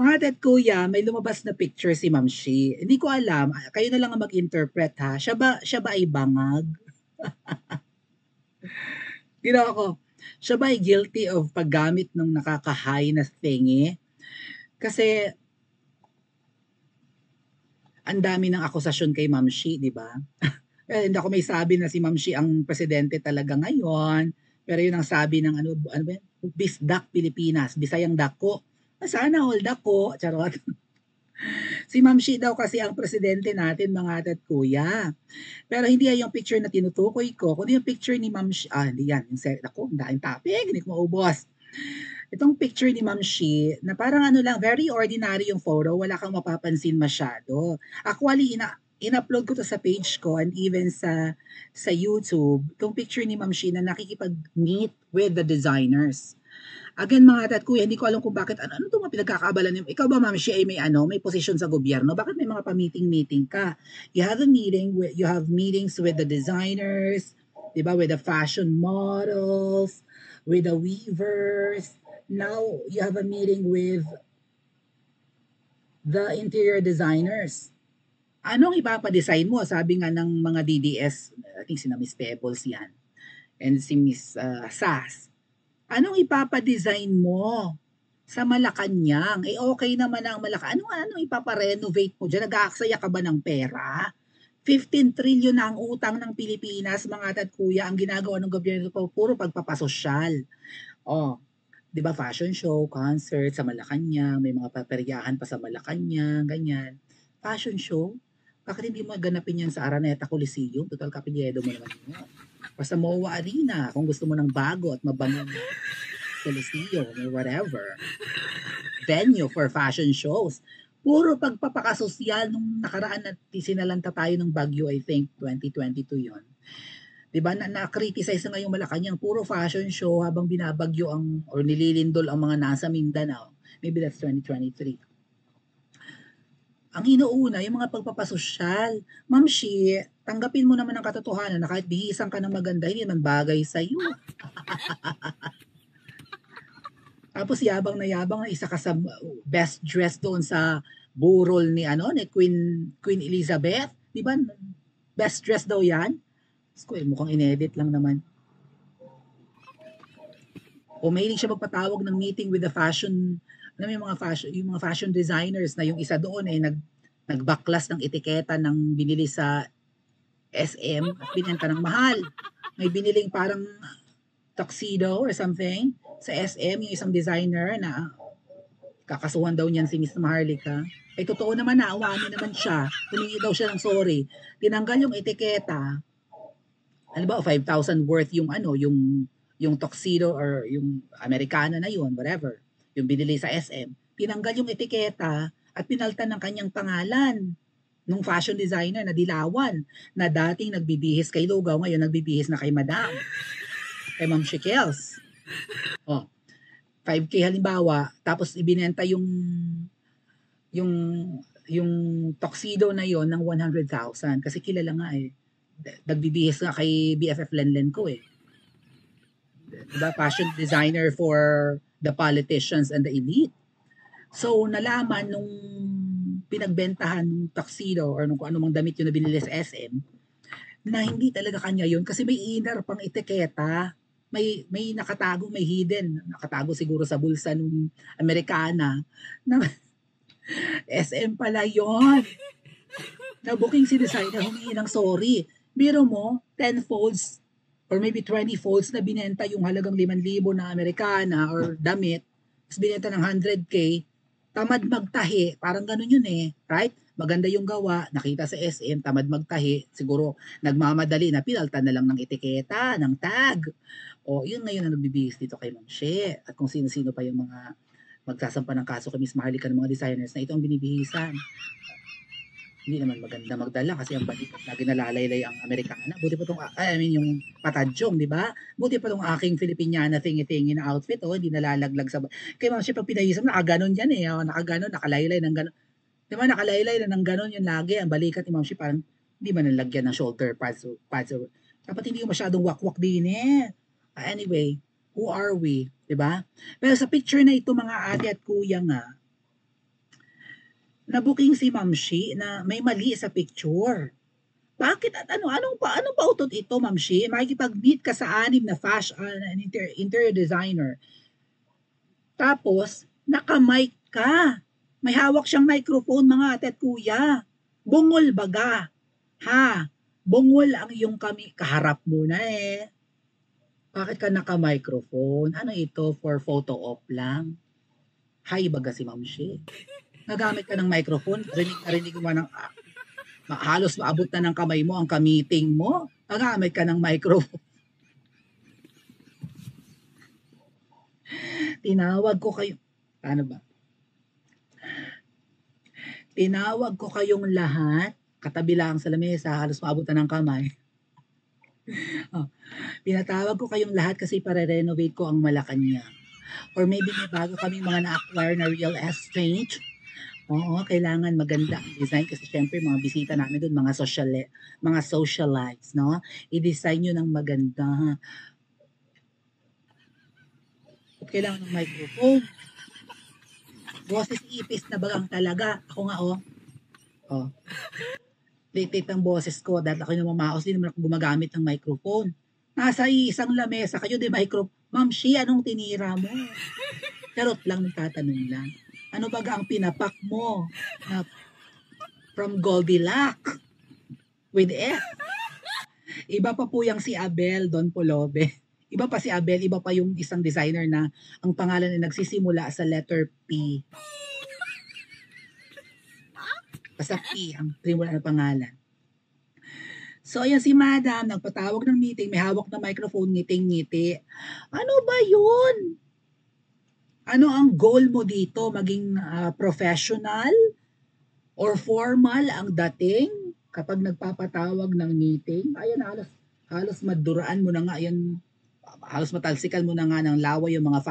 Mga ate at kuya, may lumabas na picture si Ma'am Shi. Hindi ko alam, kayo na lang ang mag-interpret ha. Siya ba ay bangag? Ginawa ko, siya ba ay guilty of paggamit ng nakaka-high na thingy? Kasi ang dami ng akusasyon kay Ma'am Shi, di ba? Hindi ako may sabi na si Ma'am Shi ang presidente talaga ngayon. Pero yun ang sabi ng ano ba? Bisdak Pilipinas, Bisayang Dako. Sana all dako, charot. Si Ma'am Shi daw kasi ang presidente natin mga ate at kuya. Pero hindi yan yung picture na tinutukoy ko, kundi yung picture ni Ma'am Shi. Hindi yan. Yung ako, ang daing topic, hindi ko maubos. Itong picture ni Ma'am Shi, na parang ano lang, very ordinary yung photo, wala kang mapapansin masyado. Actually, in-upload ko to sa page ko and even sa YouTube, itong picture ni Ma'am Shi na nakikipag-meet with the designers. Again, mga ate at kuya, hindi ko alam kung bakit, ano itong mga pinagkakaabalan niyo? Ikaw ba, Ma'am Shi, ay may posisyon sa gobyerno? Bakit may mga pa-meeting-meeting ka? You have meetings with the designers, di ba, with the fashion models, with the weavers. Now, you have a meeting with the interior designers. Anong ipapadesign mo? Sabi nga ng mga DDS, I think si Miss Pebbles yan, and si Miss Sass. Anong ipapadesign mo sa Malacanang? Okay naman ang Malacanang. Anong ipaparenovate mo dyan? Nag-aaksaya ka ba ng pera? 15 trillion na ang utang ng Pilipinas, mga ate at kuya. Ang ginagawa ng gobyerno po, puro pagpapasosyal. Di ba, fashion show, concert sa Malacanang, may mga paperyahan pa sa Malacanang, ganyan. Fashion show? Bakit hindi mo ganapin yan sa Araneta Coliseum? Total kapilyedo mo naman yun. O sa MOA Arena, kung gusto mo ng bago at mabangong Coliseum or whatever. Venue for fashion shows. Puro pagpapakasosyal nung nakaraan na sinalanta tayo ng Bagyo, I think, 2022 yon. Diba, na-criticize na ngayong Malacanang, puro fashion show habang binabagyo or nililindol ang mga nasa Mindanao. Maybe that's 2023. Ang inuuna, yung mga pagpapasosyal. Ma'am Shi, tanggapin mo naman ang katotohanan na kahit bihisan ka ng maganda, hindi naman bagay sa'yo. Tapos yabang na isa ka sa best dress doon sa burol ni Queen Elizabeth. Di ba? Best dress daw yan. Mukhang inedit lang naman. O mahilig siya magpatawag ng meeting with the fashion, yung mga fashion designers na yung isa doon ay nagbaklas ng etiketa ng binili sa SM at binenta ng mahal. May biniling parang tuxedo or something sa SM, yung isang designer na kakasuhan daw niyan si Miss Maharlika. Ay totoo naman na, umamin naman siya. Humingi daw siya ng sorry. Tinanggal yung etiketa. Ano ba, 5,000 worth yung yung tuxedo or yung Americana na yun, whatever. Yung binili sa SM. Tinanggal yung etiketa at pinaltan ng kanyang pangalan nung fashion designer na Dilawan na dating nagbibihis kay Lugaw, ngayon nagbibihis na kay Madam. Kay Ma'am Shekels. 5K halimbawa, tapos ibinenta yung tuxedo na yon ng 100,000 kasi kilala nga nagbibihis nga kay BFF Lenlen ko diba, fashion designer for the politicians and the elite. So nalaman nung pinagbentahan ng tuxedo or kung anumang damit yun na binili sa SM na hindi talaga kanya yun kasi may inner pang etiketa. May nakatago, may hidden. Nakatago siguro sa bulsa nung Americana na SM pala yon. Na booking si designer, humingi ng sorry. Biro mo, 10 folds or maybe 20 folds na binenta yung halagang 5,000 na Americana or damit, tapos binenta ng 100K, tamad magtahi, parang ganun yun right? Maganda yung gawa, nakita sa SM, tamad magtahi, siguro nagmamadali na pinaltan na lang ng etiketa, ng tag. Yun ngayon ang nagbibihis dito kay Ma'am She. At kung sino-sino pa yung mga magsasampa ng kaso kay Miss Maharlika ng mga designers na ito ang binibihisan. Hindi naman maganda magdala kasi ang balik lagi nalalaylay ang Amerikana. Buti pa itong, yung patadyong, di ba? Buti pa itong aking Filipiniana thingy-thingy na outfit, hindi nalalaglag sa... Kaya Ma'am She, pag pinahisam, nakaganon yan nakaganon, nakalaylay ng ganon. Di ba, nakalaylay na ng ganon yun lagi. Ang balikat ni Ma'am She, parang hindi man nalagyan ng shoulder pads. Dapat hindi yung masyadong wakwak din Anyway, who are we? Di ba? Pero sa picture na ito, mga ate at kuya nga, nabuking si Ma'am Shi na may mali sa picture. Bakit at anong pautot ito, Ma'am Shi? Makikipag-meet ka sa 6 na fashion interior designer. Tapos, naka-mic ka. May hawak siyang microphone, mga ate at kuya. Bungol baga. Ha? Bungol ang iyong kami. Kaharap mo na eh. Bakit ka naka-microphone? Ano ito? For photo op lang? Hay baga si Ma'am Shi. Nagamit ka ng microphone. Rinig mo ng halos maabot na ng kamay mo ang ka-meeting mo. Nagamit ka ng microphone. Tinawag ko kayo. Ano ba? Tinawag ko kayong lahat. Katabi lang sa lamesa. Halos maabot na ng kamay. Pinatawag ko kayong lahat kasi para-renovate ko ang Malacanang. Or maybe may bago kaming mga na-acquire na real estate. Oo, kailangan maganda ang design kasi syempre mga bisita namin doon, mga socialites, no? I-design nyo ng maganda. At kailangan ng microphone. Boses ipis na bagang talaga. Ako nga, oh. Late ang boses ko dahil ako yung mamaos, din naman ako gumagamit ng microphone. Nasa isang lamesa kayo, di microphone. Ma'am Shi, anong tinira mo? Charot lang, nagtatanong lang. Ano baga ang pinapak mo? Na from Goldilocks with F. Iba pa po yung si Abel Don Polobe. Iba pa si Abel, iba pa yung isang designer na ang pangalan ay nagsisimula sa letter P. Basta P ang trimula na pangalan. So, ayan si Madam, nagpatawag ng meeting, may hawak na microphone, ngiting-ngiti. Ano ba yun? Ano ang goal mo dito? Maging professional or formal ang dating kapag nagpapatawag ng meeting? Ayan, halos maduraan mo na nga, ayan, halos matalsikan mo na nga ng laway yung mga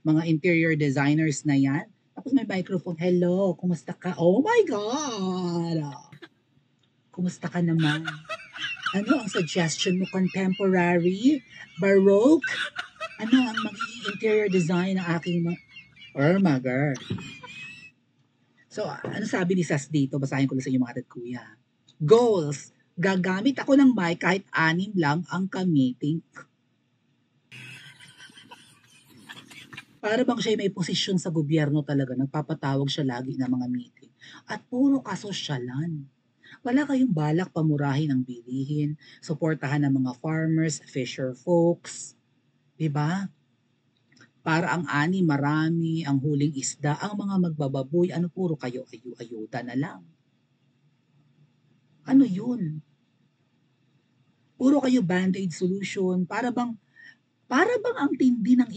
mga interior designers na yan. Tapos may microphone, hello, kumusta ka? Oh my God! Kumusta ka naman? Ano ang suggestion mo? Contemporary? Baroque? Ano ang magiging interior design ng aking oh my God. So, ano sabi ni Sas dito? Basahin ko lang sa inyo mga kuya. Goals. Gagamit ako ng mic kahit 6 lang ang ka-meeting. Para bang siya may posisyon sa gobyerno talaga, nagpapatawag siya lagi ng mga meeting. At puro kasosyalan. Wala kayong balak pamurahin ang bilihin, suportahan ng mga farmers, fisher folks, di ba? Para ang ani marami, ang huling isda, ang mga magbababoy, ano puro kayo ayuda na lang. Ano yun? Puro kayo band-aid solution, para bang ang tindi ng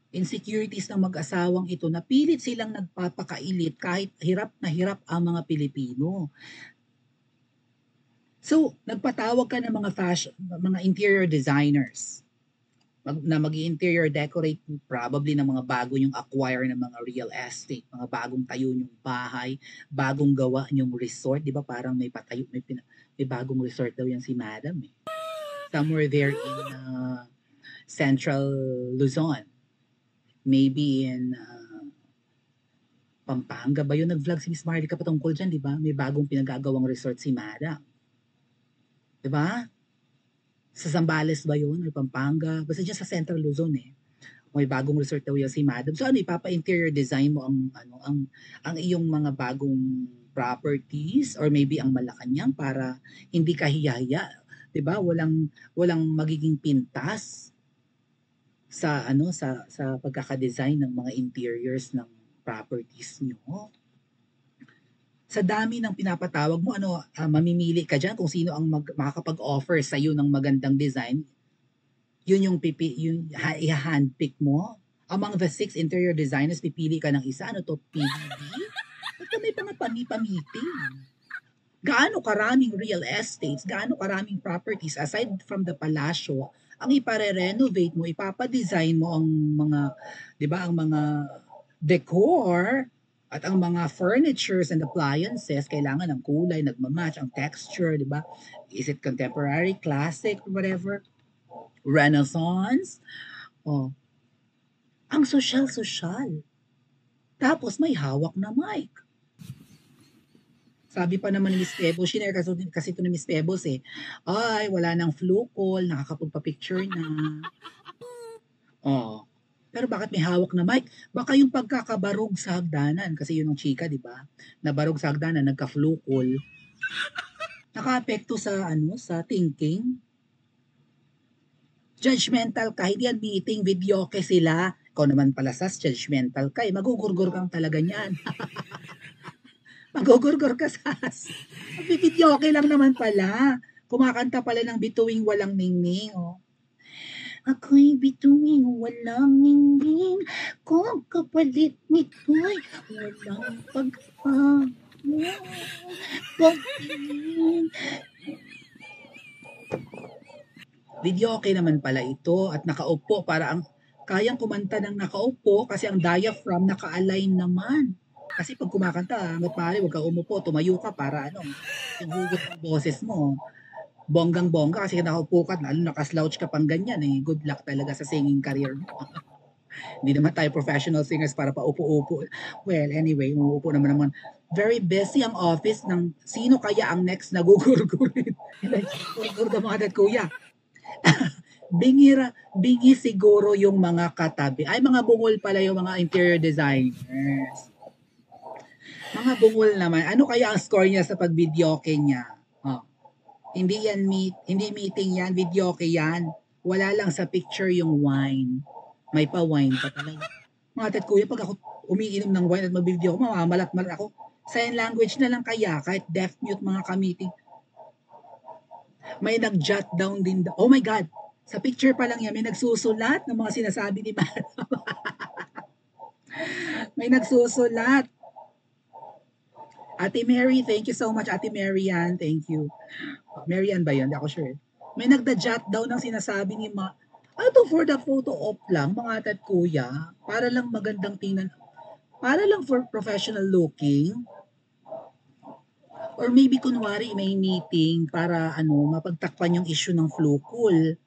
insecurities ng mag-asawang ito na pilit silang nagpapakailit kahit hirap na hirap ang mga Pilipino. So, nagpatawag ka ng mga interior designers na mag-interior decorate probably ng mga bago yung acquire ng mga real estate, mga bagong tayo yung bahay, bagong gawa yung resort, di ba parang may bagong resort daw yan si Madam eh. Somewhere there in Central Luzon. Maybe in Pampanga ba yun? Nag-vlog si Miss Marlica patungkol dyan, di ba? May bagong pinagagawang resort si Madam. Di ba? Sa Zambales ba yun? Or Pampanga? Basta dyan sa Central Luzon eh. May bagong resort daw yun si Madam. So ano, ipapa-interior design mo ang iyong mga bagong properties or maybe ang Malacanang para hindi ka hiya-hiya. 'Di ba? Walang magiging pintas sa pagkaka-design ng mga interiors ng properties nyo. Sa dami ng pinapatawag mo, mamimili ka dyan kung sino ang makakapag-offer sa iyo ng magandang design. Yun yung i-handpick mo. Among the 6 interior designers, pipili ka ng isa. Ano to? PBB? Ba't may pang-meeting? Gaano karaming real estates, gaano karaming properties aside from the palasyo ang ipare-renovate mo, ipapadesign mo ang mga, 'di ba, ang mga decor at ang mga furnitures and appliances, kailangan ng kulay, nagmamatch, ang texture, 'di ba? Is it contemporary, classic, whatever? Renaissance? Oh. Ang social. Tapos may hawak na mic. Sabi pa naman ni Miss Pebbles, shinare kasi ito ni Miss Pebbles eh. Ay, wala nang flu call, nakakapagpa-picture na. Oo. Pero bakit may hawak na mic? Baka yung pagkakabarog sa hagdanan, kasi yun ang chika, di ba? Nabarog sa hagdanan, nagka-flu call. Nakaapekto sa sa thinking. Judgmental ka, hindi yan meeting, videoke sila. Ikaw naman pala sas, judgmental ka eh. Magugurgur kang talaga niyan. Magugurgur ka sas. Magbibidyoke lang naman pala. Kumakanta pala ng bituing walang ningning. Oh. Ako'y bituing walang ningning, kung kapalit nito'y walang pagpapagod. Videoke naman pala ito at nakaupo para ang kayang kumanta ng nakaupo kasi ang diaphragm naka-align naman. Kasi pag kumakanta, hanggat maaari huwag ka umupo, tumayo ka para yung hugot ng boses mo, bonggang-bongga kasi nakaupo ka, lalo nakaslouch ka pang ganyan eh. Good luck talaga sa singing career mo. Hindi naman tayo professional singers para pa upo-upo. Well, anyway, umuupo naman. Very busy ang office ng sino kaya ang next na gugurgurin. Gurgur ka mga dad kuya. Bingi siguro yung mga katabi. Ay, mga bungol pala yung mga interior designers. Mga bungol naman. Ano kaya ang score niya sa pag-videoke niya? Oh. Hindi meeting yan, videoke yan. Wala lang sa picture yung wine. May pa-wine pa talaga. Mga tat kuya, pag ako umiinom ng wine at mag-video ko, mamamalat-malat ako. Sign language na lang kaya, kahit deaf mute mga ka-meeting. May nag-jot down din. Oh my God! Sa picture pa lang yan, may nagsusulat ng mga sinasabi ni Madam. May nagsusulat. Ate Mary, thank you so much. Ate Marian, thank you. Marian ba yun? Hindi ako sure. May nagda-jot down ng sinasabi ni Ano for the photo op lang, mga tat kuya? Para lang magandang tingnan. Para lang for professional looking. Or maybe kunwari may meeting para mapagtakpan yung issue ng flu cool.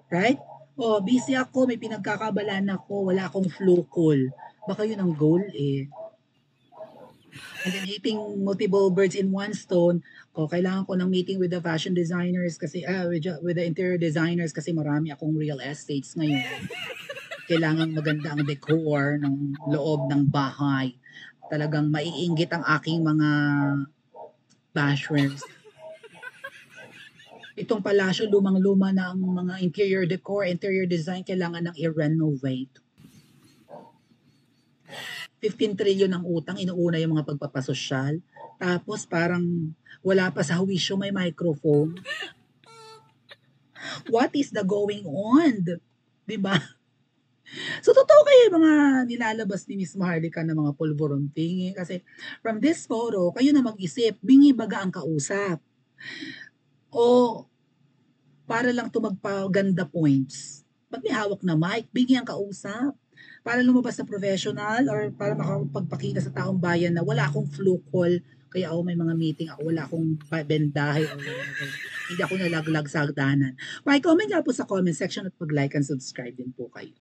Right? Oh, busy ako, may pinagkakabalaan ako, wala akong flu cool. Baka yun ang goal eh. And then hitting multiple birds in one stone. Kailangan ko ng meeting with the fashion designers kasi with the interior designers kasi marami akong real estates ngayon. Kailangan maganda ang decor ng loob ng bahay. Talagang maiinggit ang aking mga bashers. Itong palasyo, lumang-luma na ang mga interior decor, interior design, kailangan nang i-renovate. 15 trillion ang utang, inuuna yung mga pagpapasosyal. Tapos parang wala pa sa huwisyo, may microphone. What is the going on? Diba? So, totoo kayo yung mga nilalabas ni Miss Maharlika ng mga pulburon tingi. Kasi from this photo, kayo na mag-isip, bingi baga ang kausap. O para lang tumagpaganda points. Ba't may hawak na mic? Bingi ang kausap. Para lumabas na professional or para makapagpakita sa taong bayan na wala akong flu call, kaya may mga meeting ako, wala akong bendahe or whatever. Hindi ako nalaglag sa hagdanan. Pa-comment nga po sa comment section at mag-like and subscribe din po kayo.